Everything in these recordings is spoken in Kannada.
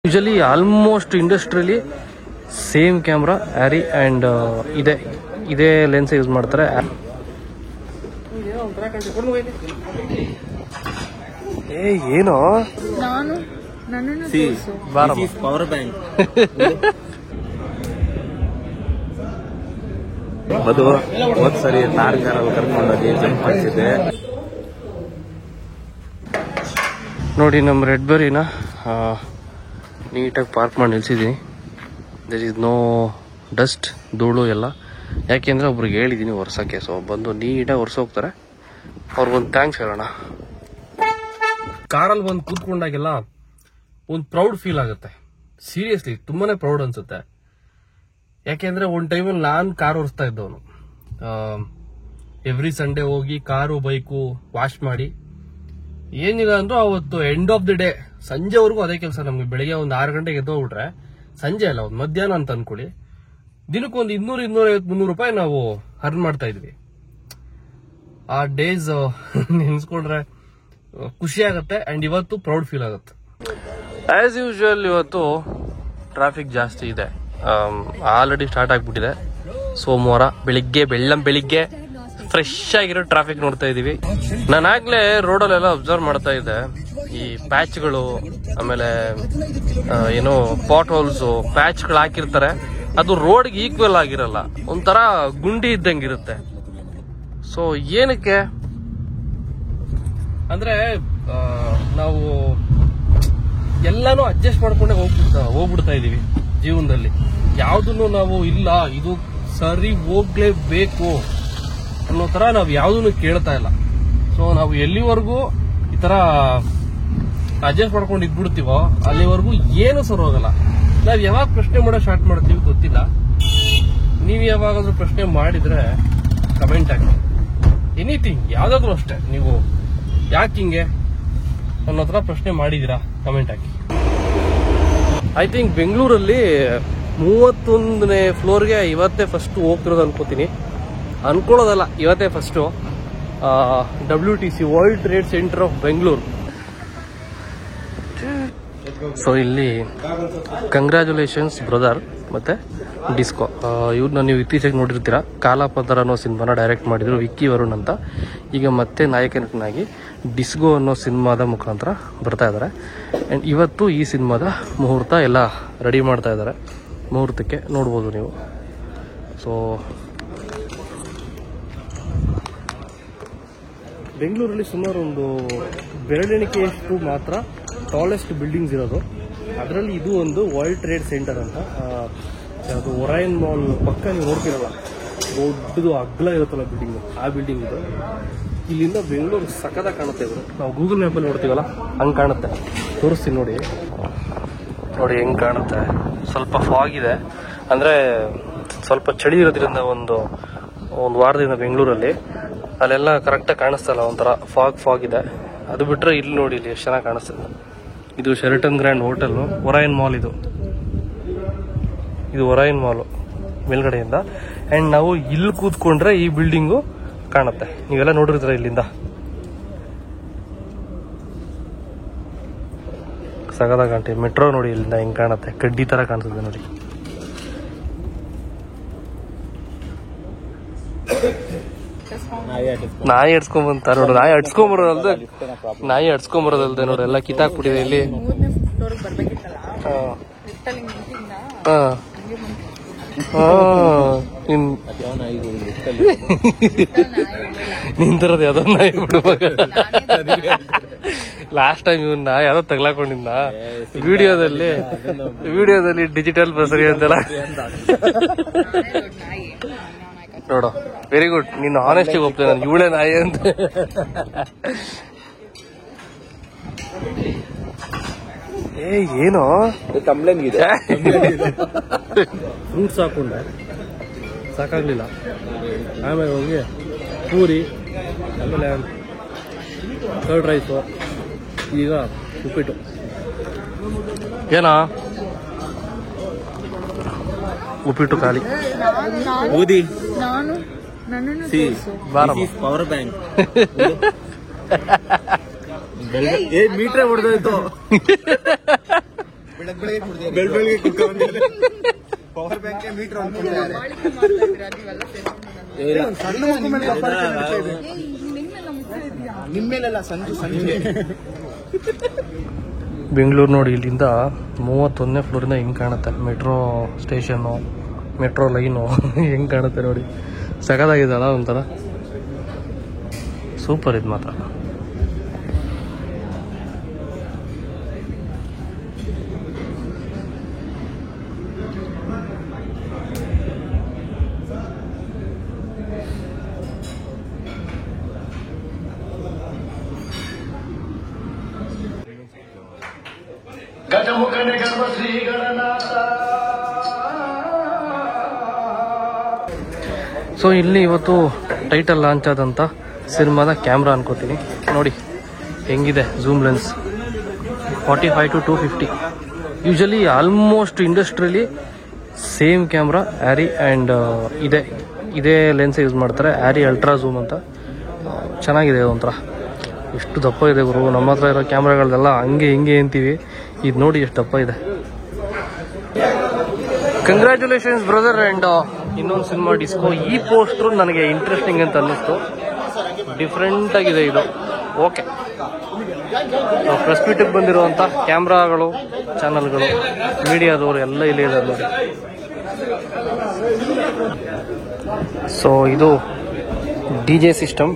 ಯೂಶಲಿ ಆಲ್ಮೋಸ್ಟ್ ಇಂಡಸ್ಟ್ರಿಯಲ್ಲಿ ಸೇಮ್ ಕ್ಯಾಮ್ರಾ ಆ್ಯರಿ ಆ್ಯಂಡ್ ಇದೇ ಲೆನ್ಸ್ ಯೂಸ್ ಮಾಡ್ತಾರೆ. ಏನೋ ಪವರ್ ಬ್ಯಾಂಕ್ ಅದು ಹೋದ್ ಸರಿ ತಾರ್ಗಾರಲ್ಲಿ ಕರ್ಕೊಂಡೋಗಿ ಜಂಪ್ ಮಾಡಿಸಿದೆ ನೋಡಿ. ನಮ್ಮ ರೆಡ್ ಬರಿನ ನೀಟಾಗಿ ಪಾರ್ಕ್ ಮಾಡಿ ನಿಲ್ಸಿದ್ದೀನಿ. ದರ್ ಇಸ್ ನೋ ಡಸ್ಟ್, ಧೂಳು ಎಲ್ಲ. ಯಾಕೆಂದರೆ ಒಬ್ರಿಗೆ ಹೇಳಿದ್ದೀನಿ ಒರ್ಸೋಕ್ಕೆ. ಸೊ ಬಂದು ನೀಟಾಗಿ ಒರ್ಸೋಗ್ತಾರೆ. ಅವ್ರಿಗೊಂದು ಥ್ಯಾಂಕ್ಸ್ ಹೇಳೋಣ. ಕಾರಲ್ಲಿ ಬಂದು ಕೂತ್ಕೊಂಡಾಗೆಲ್ಲ ಒಂದು ಪ್ರೌಡ್ ಫೀಲ್ ಆಗುತ್ತೆ. ಸೀರಿಯಸ್ಲಿ ತುಂಬಾನೇ ಪ್ರೌಡ್ ಅನ್ಸುತ್ತೆ. ಯಾಕೆಂದ್ರೆ ಒಂದು ಟೈಮಲ್ಲಿ ನಾನು ಕಾರ್ ಓಡಿಸ್ತಾ ಇದ್ದವನು. ಎವ್ರಿ ಸಂಡೇ ಹೋಗಿ ಕಾರು ಬೈಕು ವಾಶ್ ಮಾಡಿ, ಏನಿಲ್ಲ ಅಂದ್ರೂ ಅವತ್ತು ಎಂಡ್ ಆಫ್ ದಿ ಡೇ ಸಂಜೆವರೆಗೂ ಅದೇ ಕೆಲಸ. ನಮ್ಗೆ ಬೆಳಿಗ್ಗೆ ಒಂದು 6 ಗಂಟೆಗೆ ಎದ್ದೋಗ್ಬಿಟ್ರೆ ಸಂಜೆ ಅಲ್ಲ, ಒಂದು ಮಧ್ಯಾಹ್ನ ಅಂತ ಅನ್ಕೊಳ್ಳಿ, ದಿನಕ್ಕೊಂದು 200, 250, 300 ರೂಪಾಯಿ ನಾವು ಅರ್ನ್ ಮಾಡ್ತಾ ಇದ್ವಿ. ಆ ಡೇಸ್ ನೆನ್ಸ್ಕೊಂಡ್ರೆ ಖುಷಿ ಆಗುತ್ತೆ ಅಂಡ್ ಇವತ್ತು ಪ್ರೌಡ್ ಫೀಲ್ ಆಗುತ್ತೆ. ಆಸ್ ಯೂಶುವಲ್ ಇವತ್ತು ಟ್ರಾಫಿಕ್ ಜಾಸ್ತಿ ಇದೆ. ಆಲ್ರೆಡಿ ಸ್ಟಾರ್ಟ್ ಆಗ್ಬಿಟ್ಟಿದೆ. ಸೋಮವಾರ ಬೆಳಿಗ್ಗೆ ಫ್ರೆಶ್ ಆಗಿರೋ ಟ್ರಾಫಿಕ್ ನೋಡ್ತಾ ಇದೀವಿ. ನಾನಾಗ್ಲೇ ರೋಡಲ್ಲೆಲ್ಲ ಅಬ್ಸರ್ವ್ ಮಾಡ್ತಾ ಇದ್ದೆ, ಈ ಪ್ಯಾಚ್ಗಳು, ಆಮೇಲೆ ಏನೋ ಪಾಟ್ ಹೋಲ್ಸ್ ಪ್ಯಾಚ್ಗಳು ಹಾಕಿರ್ತಾರೆ. ಅದು ರೋಡ್ಗೆ ಈಕ್ವಲ್ ಆಗಿರಲ್ಲ, ಒಂಥರ ಗುಂಡಿ ಇದ್ದಂಗಿರುತ್ತೆ. ಸೊ ಏನಕ್ಕೆ ಅಂದ್ರೆ ನಾವು ಎಲ್ಲಾನು ಅಡ್ಜಸ್ಟ್ ಮಾಡ್ಕೊಂಡೆ ಹೋಗ್ಬಿಡ್ತಾ ಇದೀವಿ ಜೀವನದಲ್ಲಿ. ಯಾವ್ದನ್ನು ನಾವು ಇಲ್ಲ ಇದು ಸರಿ ಹೋಗ್ಲೇಬೇಕು ಅನ್ನೋ ತರ ನಾವು ಯಾವ್ದನ್ನು ಕೇಳ್ತಾ ಇಲ್ಲ. ಸೊ ನಾವು ಎಲ್ಲಿವರೆಗೂ ಈ ತರ ಅಡ್ಜಸ್ಟ್ ಮಾಡ್ಕೊಂಡು ಇದ್ಬಿಡ್ತೀವೋ ಅಲ್ಲಿವರೆಗೂ ಏನು ಸರ್ ಹೋಗಲ್ಲ. ನಾವ್ ಯಾವಾಗ ಪ್ರಶ್ನೆ ಮಾಡೋ ಸ್ಟಾರ್ಟ್ ಮಾಡ್ತೀವಿ ಗೊತ್ತಿಲ್ಲ. ನೀವು ಯಾವಾಗಾದ್ರೂ ಪ್ರಶ್ನೆ ಮಾಡಿದ್ರೆ ಕಮೆಂಟ್ ಹಾಕಿ. ಎನಿಥಿಂಗ್ ಯಾವ್ದಾದ್ರು ಅಷ್ಟೇ, ನೀವು ಯಾಕೆ ಹಿಂಗೆ ಅನ್ನೋ ತರ ಪ್ರಶ್ನೆ ಮಾಡಿದೀರಾ ಕಮೆಂಟ್ ಹಾಕಿ. ಐ ಥಿಂಕ್ ಬೆಂಗಳೂರಲ್ಲಿ 31ನೇ ಫ್ಲೋರ್ಗೆ ಇವತ್ತೇ ಫಸ್ಟ್ ಹೋಗ್ತಿರೋದು ಅನ್ಕೊಳ್ಳೋದಲ್ಲ, ಇವತ್ತೇ first. WTC world trade centre of Bengaluru. So ಇಲ್ಲಿ ಕಂಗ್ರ್ಯಾಚುಲೇಷನ್ಸ್ ಬ್ರದರ್ ಮತ್ತೆ ಡಿಸ್ಕೋ. ಇವ್ರನ್ನ ನೀವು ಇತ್ತೀಚೆಗೆ ನೋಡಿರ್ತೀರಾ. ಕಾಲಾಪದರ ಅನ್ನೋ ಸಿನಿಮಾನ ಡೈರೆಕ್ಟ್ ಮಾಡಿದ್ರು ವಿಕ್ಕಿ ವರುಣ್ ಅಂತ. ಈಗ ಮತ್ತೆ ನಾಯಕನಾಗಿ ಡಿಸ್ಕೋ ಅನ್ನೋ ಸಿನಿಮಾದ ಮುಖಾಂತರ ಬರ್ತಾ ಇದ್ದಾರೆ. ಆ್ಯಂಡ್ ಇವತ್ತು ಈ ಸಿನಿಮಾದ ಮುಹೂರ್ತ ಎಲ್ಲ ರೆಡಿ ಮಾಡ್ತಾ ಇದ್ದಾರೆ. ಮುಹೂರ್ತಕ್ಕೆ ನೋಡ್ಬೋದು ನೀವು. ಸೊ ಬೆಂಗಳೂರಲ್ಲಿ ಸುಮಾರು ಒಂದು ಬೆರಳೆಣಿಕೆಯಷ್ಟು ಮಾತ್ರ ಟಾಲೆಸ್ಟ್ ಬಿಲ್ಡಿಂಗ್ಸ್ ಇರೋದು. ಅದರಲ್ಲಿ ಇದು ಒಂದು ವರ್ಲ್ಡ್ ಟ್ರೇಡ್ ಸೆಂಟರ್ ಅಂತ. ಅದು ಒರೈನ್ ಮಾಲ್ ಪಕ್ಕ ನೀವು ನೋಡ್ತಿರಲ್ಲ, ದೊಡ್ಡದು ಅಗ್ಲ ಇರುತ್ತಲ್ಲ ಬಿಲ್ಡಿಂಗ್, ಆ ಬಿಲ್ಡಿಂಗ್ ಇದು. ಇಲ್ಲಿಂದ ಬೆಂಗಳೂರು ಸಖತ್ತಾಗಿ ಕಾಣುತ್ತೆ. ಇದು ನಾವು ಗೂಗಲ್ ಮ್ಯಾಪಲ್ಲಿ ನೋಡ್ತೀವಲ್ಲ ಹಂಗೆ ಕಾಣುತ್ತೆ. ತೋರಿಸ್ತೀನಿ ನೋಡಿ ಹೆಂಗೆ ಕಾಣುತ್ತೆ. ಸ್ವಲ್ಪ ಫಾಗ್ ಇದೆ, ಅಂದರೆ ಸ್ವಲ್ಪ ಚಳಿ ಇರೋದ್ರಿಂದ ಒಂದು ವಾರದಿಂದ ಬೆಂಗಳೂರಲ್ಲಿ ಅಲ್ಲೆಲ್ಲ ಕರೆಕ್ಟಾಗಿ ಕಾಣಿಸ್ತಲ್ಲ, ಒಂಥರ ಫಾಗ್ ಇದೆ. ಅದು ಬಿಟ್ಟರೆ ಇಲ್ಲಿ ನೋಡಿ, ಇಲ್ಲಿ ಎಷ್ಟು ಚೆನ್ನಾಗಿ ಕಾಣಿಸ್ತದೆ. ಇದು ಶೆರಟನ್ ಗ್ರ್ಯಾಂಡ್ ಹೋಟೆಲ್, ಒರೈನ್ ಮಾಲ್. ಇದು ಒರೈನ್ ಮಾಲು ಮೇಲ್ಗಡೆಯಿಂದ. ಆ್ಯಂಡ್ ನಾವು ಇಲ್ಲಿ ಕೂತ್ಕೊಂಡ್ರೆ ಈ ಬಿಲ್ಡಿಂಗು ಕಾಣುತ್ತೆ. ನೀವೆಲ್ಲ ನೋಡಿರ್ತೀರ ಇಲ್ಲಿಂದ. ಸಗದಾಗ ಕಾಣ್ತೀವಿ. ಮೆಟ್ರೋ ನೋಡಿ ಇಲ್ಲಿಂದ ಹೆಂಗೆ ಕಾಣುತ್ತೆ, ಕಡ್ಡಿ ಥರ ಕಾಣಿಸುತ್ತೆ ನೋಡಿ. ನಾಯಿ ಹಡ್ಸ್ಕೊಂಬಂತ ನೋಡು. ನಾಯಿ ಹಡ್ಸ್ಕೊಂಬರೋದಲ್ದೆ ನೋಡಿ ಎಲ್ಲ ಕಿತ್ತಾಕ್ಬಿಟ್ಟಿದೆ ಇಲ್ಲಿ. ನಿಂತಿರೋದು ಯಾವ್ದೋ ನಾಯಿ ಬಿಡು ಮಗ. ಲಾಸ್ಟ್ ಟೈಮ್ ಇವನ್ನ ಯಾವ್ದೋ ತಗ್ಲಾಕೊಂಡಿದ್ದ ವಿಡಿಯೋದಲ್ಲಿ ಡಿಜಿಟಲ್ ಬಸರಿ ಅಂತೆಲ್ಲ ನೋಡು. ವೆರಿ ಗುಡ್, ನೀನು ಆನೆಸ್ಟಿಗೆ ಹೋಗ್ತೇನೆ ನಾನು ಇವಳೇ ನಾಯಿ ಅಂತ. ಏನೋ ಕಂಪ್ಲೇಂಟ್ ಫ್ರೂಟ್ಸ್ ಹಾಕೊಂಡೆ, ಸಾಕಾಗ್ಲಿಲ್ಲ. ಆಮೇಲೆ ಹೋಗಿ ಪೂರಿ, ಆಮೇಲೆ ಕರ್ಡ್ ರೈಸು, ಈಗ ಉಪ್ಪಿಟ್ಟು. ಏನೋ ಉಪ್ಪಿಟ್ಟು ಖಾಲಿ. ಓದಿ ಪವರ್ ಬ್ಯಾಂಕ್ ಮೀಟ್ರೆ ಹೊಡೆದೋಯ್ತು. ಬೆಳಗ್ಗೆ ಕುತ್ಕೊಂಡಿದ್ದಾರೆ. ಪವರ್ ಬ್ಯಾಂಕ್ ಮೀಟರ್ ನಿಮ್ಮೇಲೆಲ್ಲ ಸಂಜೆ ಬೆಂಗಳೂರು ನೋಡಿ, ಇಲ್ಲಿಂದ 31ನೇ ಫ್ಲೋರಿಂದ ಹೆಂಗೆ ಕಾಣುತ್ತೆ ಮೆಟ್ರೋ ಸ್ಟೇಷನ್ನು, ಮೆಟ್ರೋ ಲೈನು ಹೆಂಗೆ ಕಾಣುತ್ತೆ ನೋಡಿ. ಸಖತ್ತಾಗಿದೆಯಲ್ಲ, ಒಂಥರ ಸೂಪರ್ ಇದು ಮಾತ್ರ. ಸೊ ಇಲ್ಲಿ ಇವತ್ತು ಟೈಟಲ್ ಲಾಂಚ್ ಆದಂಥ ಸಿನಿಮಾದ ಕ್ಯಾಮ್ರಾ ಅನ್ಕೋತೀನಿ. ನೋಡಿ ಹೆಂಗಿದೆ zoom lens, 45 to 250. Usually almost ಇಂಡಸ್ಟ್ರಿಯಲ್ಲಿ ಸೇಮ್ ಕ್ಯಾಮ್ರಾ ಆ್ಯರಿ ಆ್ಯಂಡ್ ಇದೇ ಲೆನ್ಸ್ ಯೂಸ್ ಮಾಡ್ತಾರೆ, ಆ್ಯರಿ ಅಲ್ಟ್ರಾ ಝೂಮ್ ಅಂತ. ಚೆನ್ನಾಗಿದೆ ಒಂಥರ. ಎಷ್ಟು ದಪ್ಪ ಇದೆ ಗುರು, ನಮ್ಮ ಹತ್ರ ಇರೋ ಕ್ಯಾಮ್ರಾಗಳದೆಲ್ಲ ಹಂಗೆ ಹಿಂಗೆ ಅಂತೀವಿ, ಇದು ನೋಡಿ ಎಷ್ಟು ದಪ್ಪ ಇದೆ. Congratulations brother. ಆ್ಯಂಡ್ ಇನ್ನೊಂದು ಸಿನಿಮಾ ಡಿಸ್ಕೋ. ಈ ಪೋಸ್ಟ್ರು ನನಗೆ ಇಂಟ್ರೆಸ್ಟಿಂಗ್ ಅಂತ ಅನ್ನಿಸ್ತು, ಡಿಫ್ರೆಂಟ್ ಆಗಿದೆ ಇದು. ಓಕೆ, ಪ್ರೆಸ್ ಮೀಟಿಗೆ ಬಂದಿರುವಂಥ ಕ್ಯಾಮ್ರಾಗಳು, ಚಾನಲ್ಗಳು, ಮೀಡಿಯಾದವರು ಎಲ್ಲ ಇಲ್ಲಿ ಇದೆ ನೋಡಿ. ಸೊ ಇದು DJ ಸಿಸ್ಟಮ್.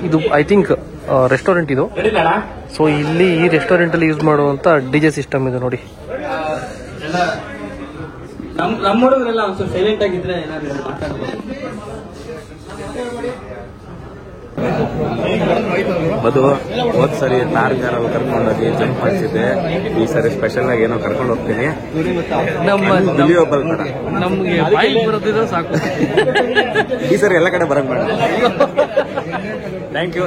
ಇದು ಐ ಥಿಂಕ್ ರೆಸ್ಟೋರೆಂಟ್ ಇದು. ಸೊ ಇಲ್ಲಿ ಈ ರೆಸ್ಟೋರೆಂಟಲ್ಲಿ ಯೂಸ್ ಮಾಡುವಂಥ DJ ಸಿಸ್ಟಮ್ ಇದು ನೋಡಿ. ನಮ್ಮ ಹುಡುಗರೆಲ್ಲ ಒಂದು ಸೈಲೆಂಟ್ ಆಗಿದ್ರೆ ಏನಾದ್ರು ಮಾತಾಡ್ಬೋದು. ಅದು ಹೋದ್ ಸರಿ ತಾರ್ಗಾರಲ್ಲಿ ಕರ್ಕೊಂಡೋಗಿ ಜಂಪ್ ಮಾಡಿಸಿದ್ದೆ. ಈ ಸರಿ ಸ್ಪೆಷಲ್ ಆಗಿ ಏನೋ ಕರ್ಕೊಂಡು ಹೋಗ್ತೀನಿ. ನಮ್ಗೆ ಬಾಯಿಗೆ ಬರೋದಿದ್ರೆ ಸಾಕು. ಈ ಸರಿ ಎಲ್ಲ ಕಡೆ ಬರಕ್ ಬೇಡ. Thank you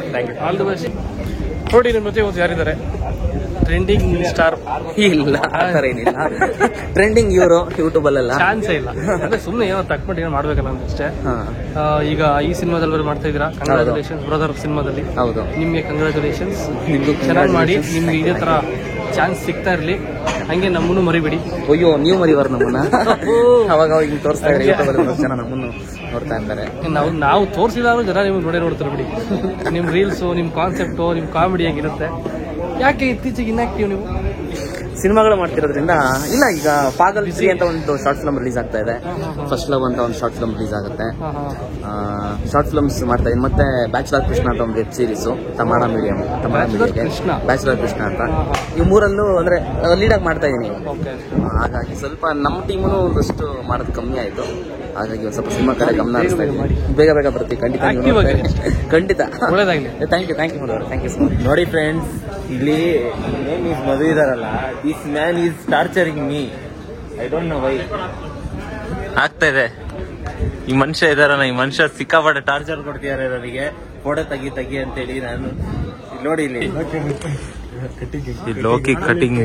all the best. ನೋಡಿ ನಿಮ್ಮ ಜೊತೆ ಇವತ್ತು ಯಾರಿದ್ದಾರೆ? ಟ್ರೆಂಡಿಂಗ್ ಸ್ಟಾರ್ ಇಲ್ಲ, ಆ ಥರ ಏನಿಲ್ಲ. ಟ್ರೆಂಡಿಂಗ್ ಇವರು ಯೂಟ್ಯೂಬ್ ಅಲ್ಲೆಲ್ಲ ಚಾನ್ಸೇ ಇಲ್ಲ. ಅಂದ್ರೆ ಸುಮ್ಮನೆ ಏನೋ ತಕ್ಬಿಟ್ಟು ಏನೋ ಮಾಡ್ಬೇಕಲ್ಲ ಅಂತ ಅಷ್ಟೇ. ಈಗ ಈ ಸಿನಿಮಾದಲ್ಲಿ ಮಾಡ್ತಾ ಇದ್ದೀರಾ, ಕಂಗ್ರಾಚುಲೇಷನ್ಸ್ ಬ್ರದರ್. ಸಿನಿಮಾದಲ್ಲಿ ಹೌದು, ನಿಮ್ಗೆ ಕಂಗ್ರಾಚುಲೇಷನ್ಸ್. ಚೆನ್ನಾಗಿ ಮಾಡಿ, ನಿಮ್ಗೆ ಇದೇ ತರ ಚಾನ್ಸ್ ಸಿಗ್ತಾ ಇರಲಿ. ಹಂಗೆ ನಮ್ಮನ್ನು ಮರಿಬೇಡಿ. ಅಯ್ಯೋ, ನೀವು ಮರಿವಾರ ನಮ್ಮನ್ನ. ಅವಾಗ ಹಿಂಗೆ ತೋರಿಸ್ತಾ ಇದ್ದಾರೆ ಯೂಟ್ಯೂಬ್, ಜನ ನಮ್ಮನ್ನು ನೋಡ್ತಾ ಇದ್ದಾರೆ. ನಾವು ತೋರಿಸಿದಾರು ಜನ ನಿಮ್ಗೆ ನೋಡ್ತಾರೆ ಬಿಡಿ. ನಿಮ್ ರೀಲ್ಸು, ನಿಮ್ ಕಾನ್ಸೆಪ್ಟು, ನಿಮ್ ಕಾಮಿಡಿ ಆಗಿರುತ್ತೆ. ಯಾಕೆ ಇತ್ತೀಚೆಗೆ ಇನ್ಆಕ್ಟಿವ್ ನೀವು? ಸಿನಿಮಾಗಳು ಮಾಡ್ತಿರೋದ್ರಿಂದ. ಇಲ್ಲ, ಈಗ ಪಾಗಲ್ 3 ಅಂತ ಒಂದು ಶಾರ್ಟ್ ಫಿಲ್ಮ್ ರಿಲೀಸ್ ಆಗ್ತಾ ಇದೆ. ಫಸ್ಟ್ ಲವ್ ಅಂತ ಒಂದು ಶಾರ್ಟ್ ಫಿಲ್ಮ್ ರಿಲೀಸ್ ಆಗುತ್ತೆ. ಶಾರ್ಟ್ ಫಿಲ್ಮ್ಸ್ ಮಾಡ್ತಾ ಇದ್ದೀನಿ. ಮತ್ತೆ ಬ್ಯಾಚುಲರ್ ಕೃಷ್ಣ ಅಂತ ಒಂದು ವೆಬ್ ಸೀರೀಸು ತಮಾಣ ಮೀಡಿಯಂ, ಬ್ಯಾಚುಲರ್ ಕೃಷ್ಣ ಅಂತ. ಈ ಮೂರಲ್ಲೂ ಅಂದ್ರೆ ಲೀಡ್ ಆಗಿ ಮಾಡ್ತಾ ಇದ್ದೀನಿ. ಹಾಗಾಗಿ ಸ್ವಲ್ಪ ನಮ್ಮ ಟೀಮು ಒಂದಷ್ಟು ಮಾಡೋದು ಕಮ್ಮಿ ಆಯ್ತು. ಹಾಗಾಗಿ ಒಂದು ಸ್ವಲ್ಪ ಸಿನಿಮಾ ಕಡೆ ಗಮನ ಹರಿಸ್ತಾ ಇದ್ದೀನಿ. ಬೇಗ ಬರ್ತೀವಿ ಖಂಡಿತ. ಒಳ್ಳೆದಾಗಲಿ. Thank you so much. ನೋಡಿ ಫ್ರೆಂಡ್ಸ್, ಇಲ್ಲಿ ನೇಮ್ ಈಸ್ ಮಧು ಇದಾರಲ್ಲ, this man is torturing me. I don't know why. ಆಗ್ತಾ ಇದೆ. ಈ ಮನುಷ್ಯ ಇದಾರಲ್ಲ, ಈ ಮನುಷ್ಯ ಸಿಕ್ಕಾಪಟ್ಟೆ ಟಾರ್ಚರ್ ಕೊಡ್ತಿದ್ದಾರೆ ನನಗೆ. ಫೋಟೋ ತೆಗಿ ಅಂತೇಳಿ. ನಾನು ನೋಡಿ ಇಲ್ಲಿ ಲೋಕಿ ಕಟಿಂಗ್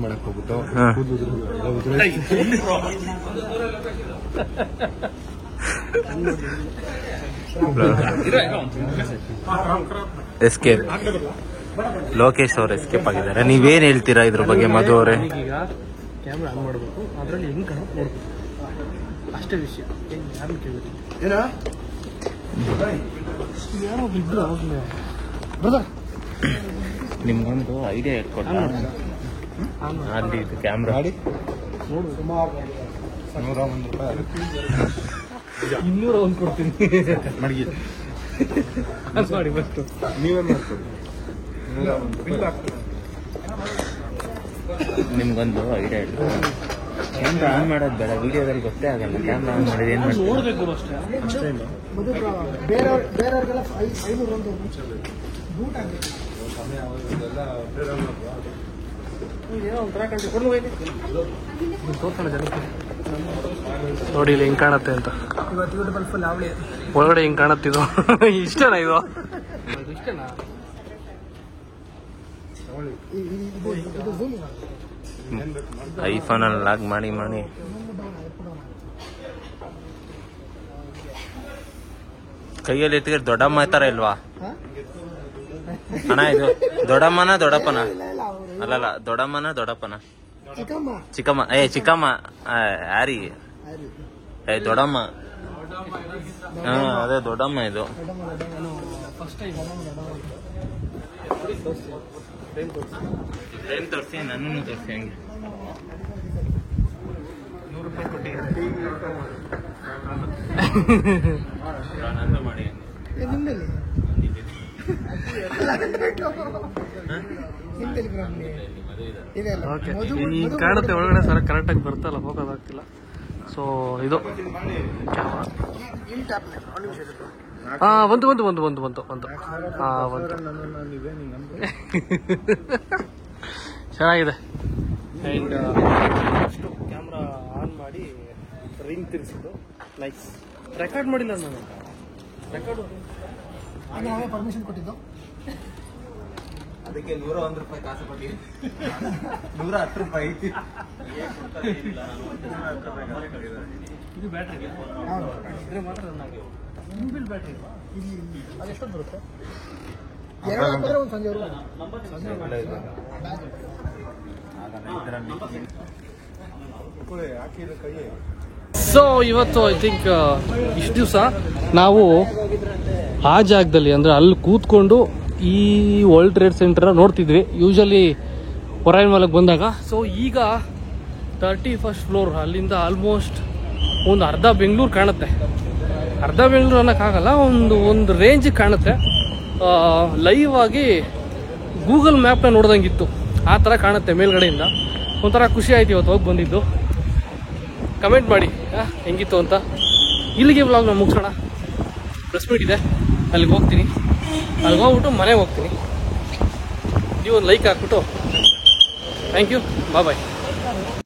ಮಾಡಕ್ ಹೋಗ್ಬಿಟ್ಟು ಎಸ್ಕೇಪ್. ಲೋಕೇಶ್ ಅವರು ಎಸ್ಕೇಪ್ ಆಗಿದ್ದಾರೆ. ನೀವೇನ್ ಹೇಳ್ತೀರಾ ಇದ್ರ ಬಗ್ಗೆ ಮಧು ಅವರೇ? ಕ್ಯಾಮ್ರಾ ಆನ್ ಮಾಡಬೇಕು, ಅದರಲ್ಲಿ ಹೆಂಗ್ ಕಾಣೋದು ನೋಡ್ಬೇಕು ಅಷ್ಟೇ ವಿಷಯ. ಯಾರು ಕೇಳಿದ್ರು ಯಾರೋ ಬಿದ್ರು ಅವಾಗಲೇ. ನಿಮ್ಗೊಂದು ಐಡಿಯಾ ಇಟ್ಕೊಟ್ಟ. ಅಲ್ಲಿ ಇದು ಕ್ಯಾಮ್ರಾ ನೋಡು, 201 ಕೊಡ್ತೀನಿ ಮಡಗಿ ಮಾಡಿ ಬಸ್ತು. ನೀವೇನ್ ಮಾಡ್ತೀರಿ? ನಿಮ್ಗೊಂದು ಐಡಿಯಾ ಇಟ್ಕೊಂಡು ಕ್ಯಾಮ್ರಾ ಆನ್ ಮಾಡೋದು ಬೇಡ, ವಿಡಿಯೋದಲ್ಲಿ ಗೊತ್ತೇ ಆಗಲ್ಲ. ಕ್ಯಾಮ್ರಾ ಆನ್ ಮಾಡಿದ್ರೆ ಏನ್ ಮಾಡ್ತೀವಿ? ನೋಡ್ಬೇಕು ಅಷ್ಟೇ. ಅಷ್ಟೇ ಇಲ್ಲ ಬೇರೆಯವ್ರಿಗೆಲ್ಲ 500 ಬೂಟ್ ಆಗಬೇಕು. ನೋಡಿ ಇಲ್ಲಿ ಹೆಂಗ್ ಕಾಣತ್ತೆ ಅಂತ. ಒಳಗಡೆ ಹೆಂಗ್ ಕಾಣತ್ತಿದು. ಇಷ್ಟನಾ ಇದು? ಇಷ್ಟನಾ? ಐಫೋನ್ ಅಲ್ಲಿ ಲಾಗ್ ಮಾಡಿ ಕೈಯಲ್ಲಿ ಎತ್ತಿಗೆ ದೊಡ್ಡಮ್ಮ ತರ ಇಲ್ವಾ ಅಣ್ಣ? ಇದು ದೊಡ್ಡಮ್ಮನ ದೊಡ್ಡಪ್ಪನ? ಅಲ್ಲಲ್ಲ ದೊಡ್ಡಮ್ಮನ ದೊಡ್ಡಪ್ಪನ ಚಿಕ್ಕಮ್ಮ ಚಿಕ್ಕಮ್ಮ ಯಾರಿ ದೊಡ್ಡಮ್ಮ ಅದೇ ದೊಡ್ಡಮ್ಮ ಇದು ಫ್ರೇಮ್ ತೋರಿಸಿ ನನ್ನನ್ನು ತೋರಿಸಿ ಹಂಗೆ 100 ರೂಪಾಯಿ ಕೊಟ್ಟಿದ್ದಾರೆ ಮಾಡಿ ಈಗ ಕಾಣುತ್ತೆ ಒಳಗಡೆ ಸರ್ ಕರೆಕ್ಟಾಗಿ ಬರ್ತಲ್ಲ ಹೋಗೋದಾಗ್ತಿಲ್ಲ. ಸೊ ಇದು ಬಂತು ಚೆನ್ನಾಗಿದೆ. ಆ್ಯಂಡ್ ಅಷ್ಟು ಕ್ಯಾಮ್ರಾ ಆನ್ ಮಾಡಿ ರಿಂಗ್ ತಿರ್ಸಿದ್ದು ನೈಸ್. ರೆಕಾರ್ಡ್ ಮಾಡಿಲ್ಲ ನಾನು, ರೆಕಾರ್ಡ್ ಪರ್ಮಿಷನ್ ಕೊಟ್ಟಿದ್ದು. ಅದಕ್ಕೆ 101 ರೂಪಾಯಿ ಕಾಸು ಕೊಟ್ಟಿದ್ದೀನಿ. 110 ರೂಪಾಯಿ ಇದು ಬ್ಯಾಟ್ರಿ ಇದ್ರೆ ಮಾತ್ರ ರನ್ ಆಗಿ ಇನ್ಬಿಲ್ ಬ್ಯಾಟ್ರಿ ಅದೆಷ್ಟೊಂದು ಬರುತ್ತೆ? ಸೊ ಇವತ್ತು ಐ ಥಿಂಕ್ ಇಷ್ಟು ದಿವಸ ನಾವು ಆ ಜಾಗದಲ್ಲಿ ಅಂದ್ರೆ ಅಲ್ಲಿ ಕೂತ್ಕೊಂಡು ಈ ವರ್ಲ್ಡ್ ಟ್ರೇಡ್ ಸೆಂಟರ್ ನೋಡ್ತಿದ್ವಿ ಯೂಶಲಿ ಹೊರೈನ್ ಮಾಲ್ಗೆ ಬಂದಾಗ. ಸೊ ಈಗ 31st ಫ್ಲೋರ್ ಅಲ್ಲಿಂದ ಆಲ್ಮೋಸ್ಟ್ ಒಂದು ಅರ್ಧ ಬೆಂಗಳೂರು ಕಾಣುತ್ತೆ. ಅರ್ಧ ಬೆಂಗಳೂರು ಅನ್ನೋಕ್ಕಾಗಲ್ಲ, ಒಂದು ರೇಂಜ್ ಕಾಣುತ್ತೆ. ಲೈವ್ ಆಗಿ ಗೂಗಲ್ ಮ್ಯಾಪ್ನ ನೋಡ್ದಂಗಿತ್ತು, ಆ ಥರ ಕಾಣುತ್ತೆ ಮೇಲ್ಗಡೆಯಿಂದ. ಒಂಥರ ಖುಷಿ ಆಯ್ತು ಇವತ್ತು ಹೋಗಿ ಬಂದಿದ್ದು. ಕಮೆಂಟ್ ಮಾಡಿ ಹೆಂಗಿತ್ತು ಅಂತ. ಇಲ್ಲಿಗೆ ವ್ಲಾಗ್ನ ಮುಗಿಸೋಣ. ಪ್ರೆಸ್ ಮೀಟ್ ಇದೆ, ಅಲ್ಲಿಗೆ ಹೋಗ್ತೀನಿ. ಅಲ್ಲಿಗೆ ಹೋಗ್ಬಿಟ್ಟು ಮನೆಗೆ ಹೋಗ್ತೀನಿ. ನೀವೊಂದು ಲೈಕ್ ಹಾಕ್ಬಿಟ್ಟು ಥ್ಯಾಂಕ್ ಯು, ಬಾಯ್.